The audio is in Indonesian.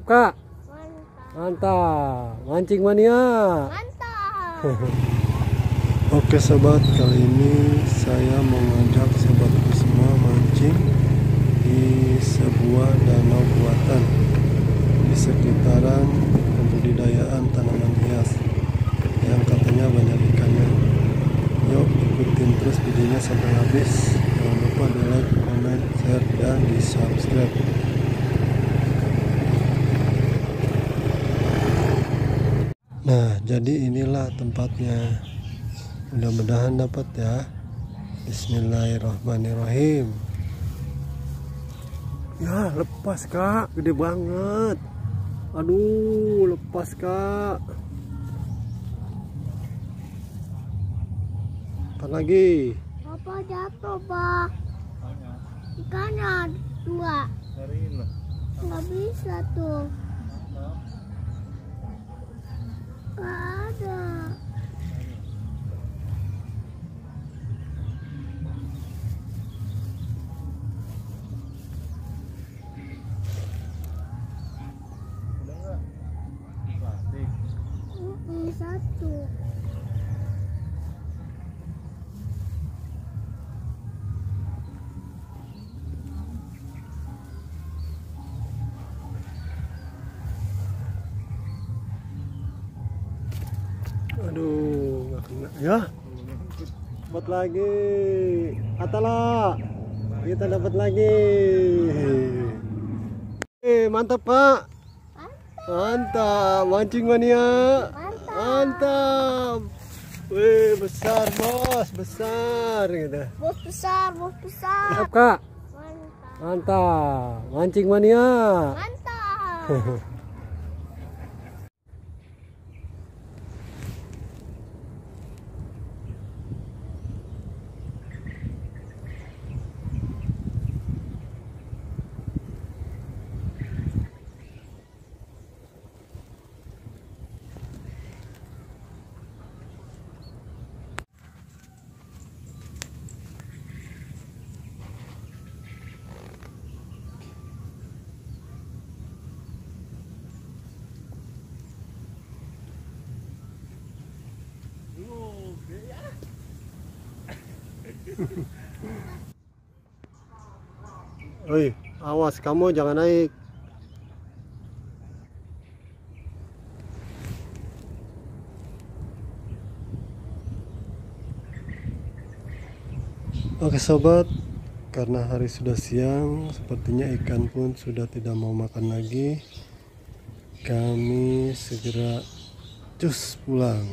Kak, Mantap. mantap. Mancing mania. Mantap. Oke sobat, kali ini saya mengajak sobatku semua mancing di sebuah danau buatan di sekitaran pembudidayaan tanaman hias yang katanya banyak ikannya. Yuk ikutin terus videonya sampai habis. Jangan lupa di like, comment, share, dan di subscribe. Nah, jadi inilah tempatnya. Mudah-mudahan dapat ya. Bismillahirrahmanirrahim. Ya, lepas Kak, gede banget. Aduh, lepas Kak. Apa lagi? Papa jatuh, Pak. Ikannya dua. Nggak bisa tuh. Nggak ada. Satu. Aduh, nggak kena ya. Dapat lagi. Atala. Kita dapat lagi. Mantap Pak. Mantap. Mancing mania. Mantap. Wih, besar bos, besar gitu. Bos besar, bos besar. Mantap Kak. Mantap. Mantap. Mancing mania. Mantap. Woi, awas kamu jangan naik. Oke sobat, karena hari sudah siang, sepertinya ikan pun sudah tidak mau makan lagi. Kami segera cus pulang.